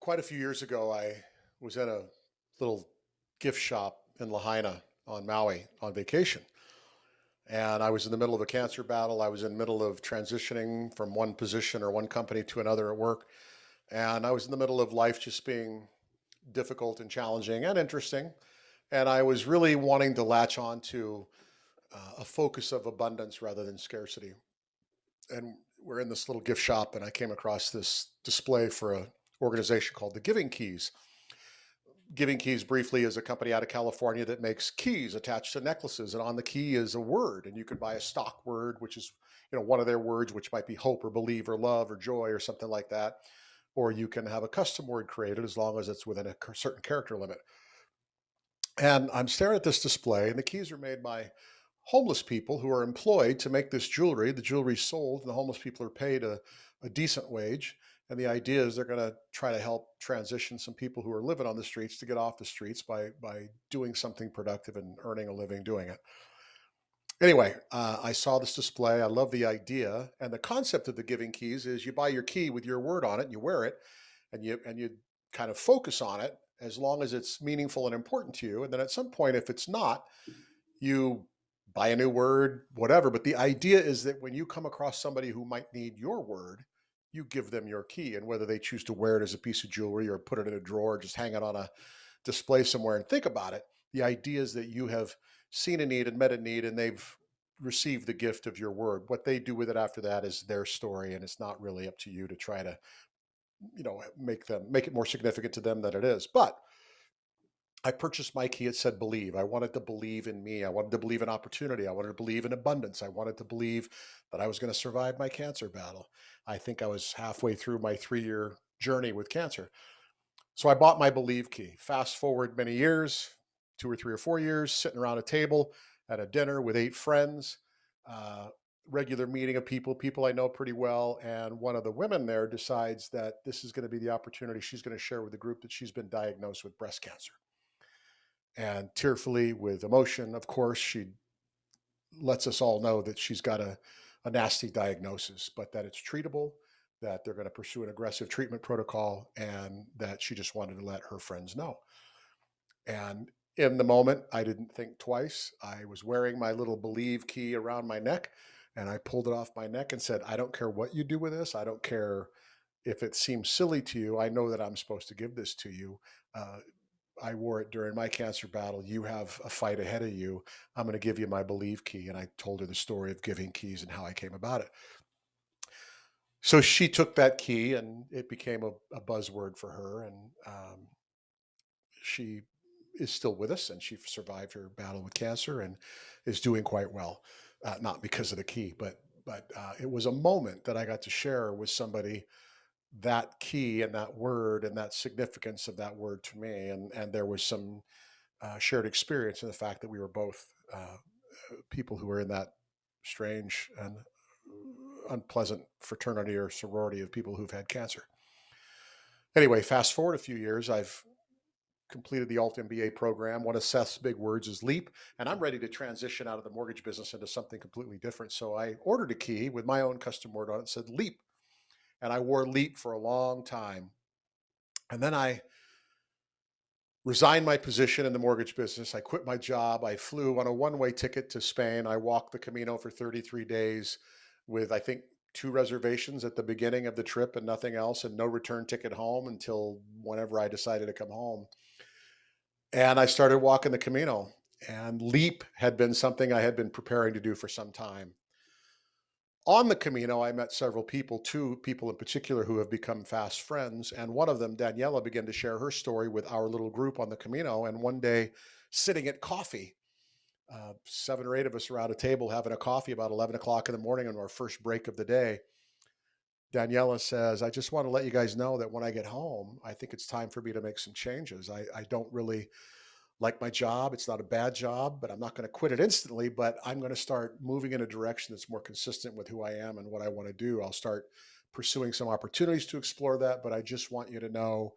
Quite a few years ago, I was at a little gift shop in Lahaina on Maui on vacation. And I was in the middle of a cancer battle. I was in the middle of transitioning from one position or one company to another at work. And I was in the middle of life just being difficult and challenging and interesting. And I was really wanting to latch on to a focus of abundance rather than scarcity. And we're in this little gift shop, and I came across this display for a organization called the Giving Keys. Giving Keys briefly is a company out of California that makes keys attached to necklaces, and on the key is a word, and you can buy a stock word, which is one of their words, which might be hope or believe or love or joy or something like that, or you can have a custom word created as long as it's within a certain character limit. And I'm staring at this display, and the keys are made by homeless people who are employed to make this jewelry. The jewelry's sold, and the homeless people are paid a decent wage. And the idea is they're going to try to help transition some people who are living on the streets to get off the streets by doing something productive and earning a living doing it. Anyway, I saw this display. I love the idea, and the concept of the Giving Keys is you buy your key with your word on it, and you wear it, and you kind of focus on it as long as it's meaningful and important to you. And then at some point, if it's not, you buy a new word, whatever. But the idea is that when you come across somebody who might need your word, you give them your key. And whether they choose to wear it as a piece of jewelry or put it in a drawer, just hang it on a display somewhere and think about it, the idea is that you have seen a need and met a need, and they've received the gift of your word. What they do with it after that is their story, and it's not really up to you to try to make it more significant to them than it is. But I purchased my key. It said believe. I wanted to believe in me. I wanted to believe in opportunity. I wanted to believe in abundance. I wanted to believe that I was going to survive my cancer battle. I think I was halfway through my 3-year journey with cancer. So I bought my believe key. Fast forward many years, 2 or 3 or 4 years, sitting around a table at a dinner with 8 friends, uh, regular meeting of people I know pretty well. And one of the women there decides that this is going to be the opportunity she's going to share with the group that she's been diagnosed with breast cancer. And tearfully, with emotion, of course, she lets us all know that she's got a nasty diagnosis, but that it's treatable, that they're going to pursue an aggressive treatment protocol, and that she just wanted to let her friends know. And in the moment, I didn't think twice. I was wearing my little believe key around my neck, and I pulled it off my neck and said, I don't care what you do with this. I don't care if it seems silly to you. I know that I'm supposed to give this to you. Uh, I wore it during my cancer battle. You have a fight ahead of you. I'm going to give you my believe key. And I told her the story of giving keys and how I came about it. So she took that key, and it became a buzzword for her. And she is still with us, and she survived her battle with cancer and is doing quite well. Not because of the key, but it was a moment that I got to share with somebody, that key and that word and that significance of that word to me. And there was some shared experience in the fact that we were both people who were in that strange and unpleasant fraternity or sorority of people who've had cancer. Anyway, fast forward a few years, I've completed the Alt MBA program. One of Seth's big words is leap, and I'm ready to transition out of the mortgage business into something completely different. So I ordered a key with my own custom word on it. It said leap, and I wore leap for a long time. And then I resigned my position in the mortgage business. I quit my job. I flew on a one-way ticket to Spain. I walked the Camino for 33 days with, I think, 2 reservations at the beginning of the trip and nothing else, and no return ticket home until whenever I decided to come home. And I started walking the Camino. And leap had been something I had been preparing to do for some time. On the Camino, I met several people, 2 people in particular who have become fast friends. And one of them, Daniela, began to share her story with our little group on the Camino. And one day, sitting at coffee, 7 or 8 of us around a table having a coffee about 11 o'clock in the morning on our first break of the day, Daniela says, I just want to let you guys know that when I get home, I think it's time for me to make some changes. I don't really like my job. It's not a bad job, but I'm not going to quit it instantly. But I'm going to start moving in a direction that's more consistent with who I am and what I want to do. I'll start pursuing some opportunities to explore that. But I just want you to know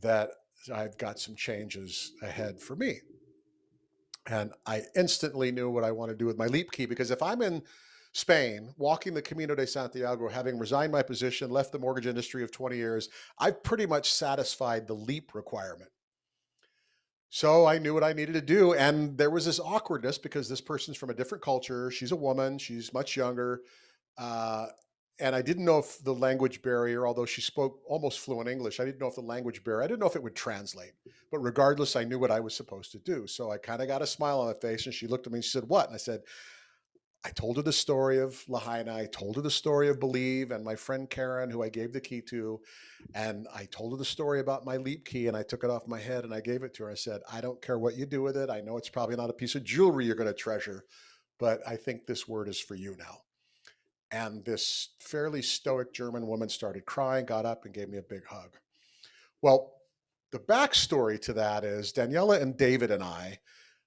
that I've got some changes ahead for me. And I instantly knew what I want to do with my leap key, because if I'm in Spain, walking the Camino de Santiago, having resigned my position, left the mortgage industry of 20 years, I've pretty much satisfied the leap requirement. So I knew what I needed to do. And there was this awkwardness because this person's from a different culture. She's a woman, she's much younger. Uh, and I didn't know if the language barrier, although she spoke almost fluent English, I didn't know if the language barrier, I didn't know if it would translate. But regardless, I knew what I was supposed to do. So I kind of got a smile on my face and she looked at me and she said, "What?" And I said, I told her the story of Lahaina. I told her the story of Believe and my friend Karen, who I gave the key to. And I told her the story about my leap key and I took it off my head and I gave it to her. I said, "I don't care what you do with it. I know it's probably not a piece of jewelry you're going to treasure, but I think this word is for you now." And this fairly stoic German woman started crying, got up, and gave me a big hug. Well, the backstory to that is Daniela and David and I,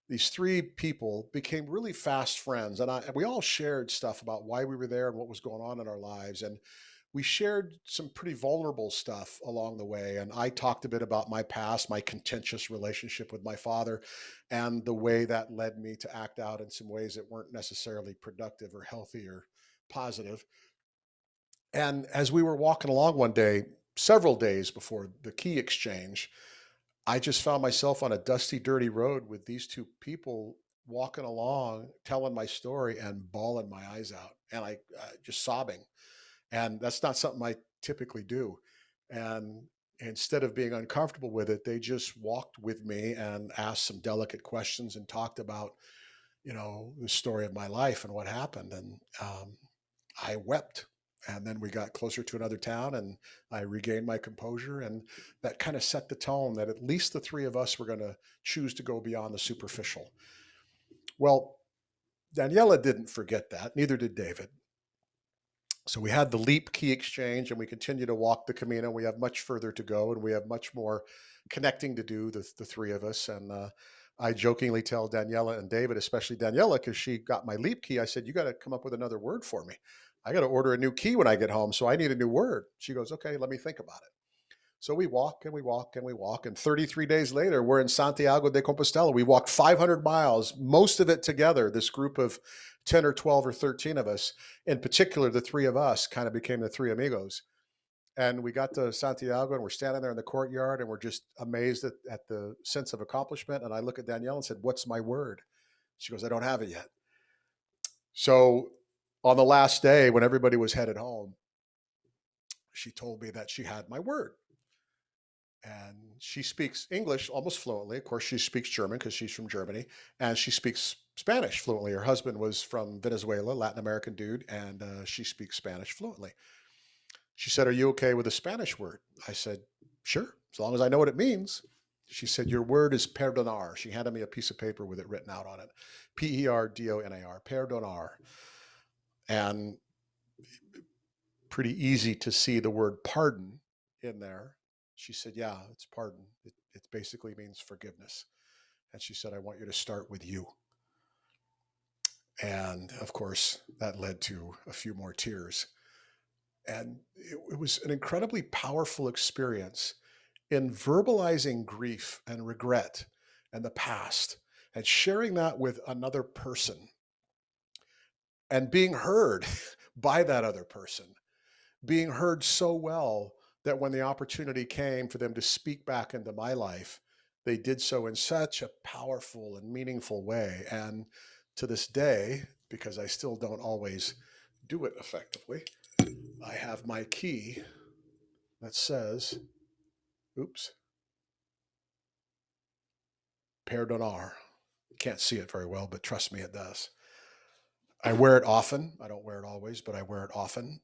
these three people, became really fast friends. And we all shared stuff about why we were there and what was going on in our lives. And we shared some pretty vulnerable stuff along the way. And I talked a bit about my past, my contentious relationship with my father, and the way that led me to act out in some ways that weren't necessarily productive or healthy or positive. And as we were walking along one day, several days before the key exchange, I just found myself on a dusty, dirty road with these two people walking along, telling my story and bawling my eyes out, and I just sobbing. And that's not something I typically do. And instead of being uncomfortable with it, they just walked with me and asked some delicate questions and talked about, the story of my life and what happened. And I wept. And then we got closer to another town and I regained my composure. And that kind of set the tone that at least the three of us were going to choose to go beyond the superficial. Well, Daniela didn't forget that, neither did David. So we had the leap key exchange and we continue to walk the Camino. We have much further to go and we have much more connecting to do, the three of us. And I jokingly tell Daniela and David, especially Daniela, because she got my leap key, I said, "You got to come up with another word for me. I got to order a new key when I get home. So I need a new word." She goes, "Okay, let me think about it." So we walk and we walk and we walk. And 33 days later, we're in Santiago de Compostela. We walked 500 miles, most of it together. This group of 10 or 12 or 13 of us, in particular, the three of us kind of became the three amigos. And we got to Santiago and we're standing there in the courtyard and we're just amazed at the sense of accomplishment. And I look at Danielle and said, "What's my word?" She goes, "I don't have it yet." So on the last day, when everybody was headed home, she told me that she had my word. And she speaks English almost fluently. Of course, she speaks German because she's from Germany, and she speaks Spanish fluently. Her husband was from Venezuela, Latin American dude, and she speaks Spanish fluently. She said, "Are you okay with a Spanish word?" I said, "Sure, as long as I know what it means." She said, "Your word is perdonar." She handed me a piece of paper with it written out on it. Perdonar, perdonar. And pretty easy to see the word pardon in there. She said, "Yeah, it's pardon. It basically means forgiveness." And she said, "I want you to start with you." And of course, that led to a few more tears. And it was an incredibly powerful experience in verbalizing grief and regret and the past and sharing that with another person and being heard by that other person, being heard so well that when the opportunity came for them to speak back into my life, they did so in such a powerful and meaningful way. And to this day, because I still don't always do it effectively, I have my key that says, oops, Perdonar. You can't see it very well, but trust me, it does. I wear it often. I don't wear it always, but I wear it often.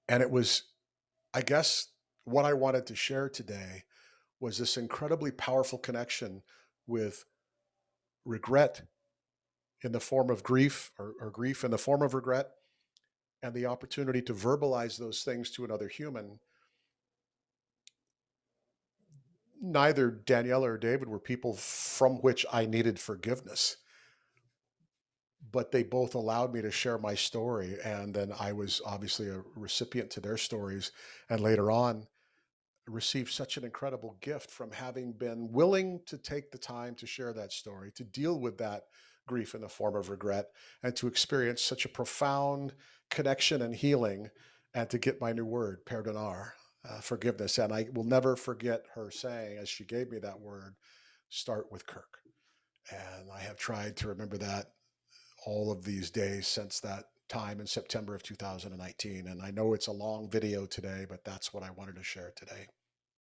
And it was, I guess, what I wanted to share today was this incredibly powerful connection with regret in the form of grief or grief in the form of regret and the opportunity to verbalize those things to another human. Neither Daniela or David were people from which I needed forgiveness, but they both allowed me to share my story. And then I was obviously a recipient to their stories. And later on, received such an incredible gift from having been willing to take the time to share that story, to deal with that grief in the form of regret, and to experience such a profound connection and healing, and to get my new word, perdonar, forgiveness. And I will never forget her saying, as she gave me that word, start with Kirk. And I have tried to remember that all of these days since that time in September of 2019. And I know it's a long video today, but that's what I wanted to share today.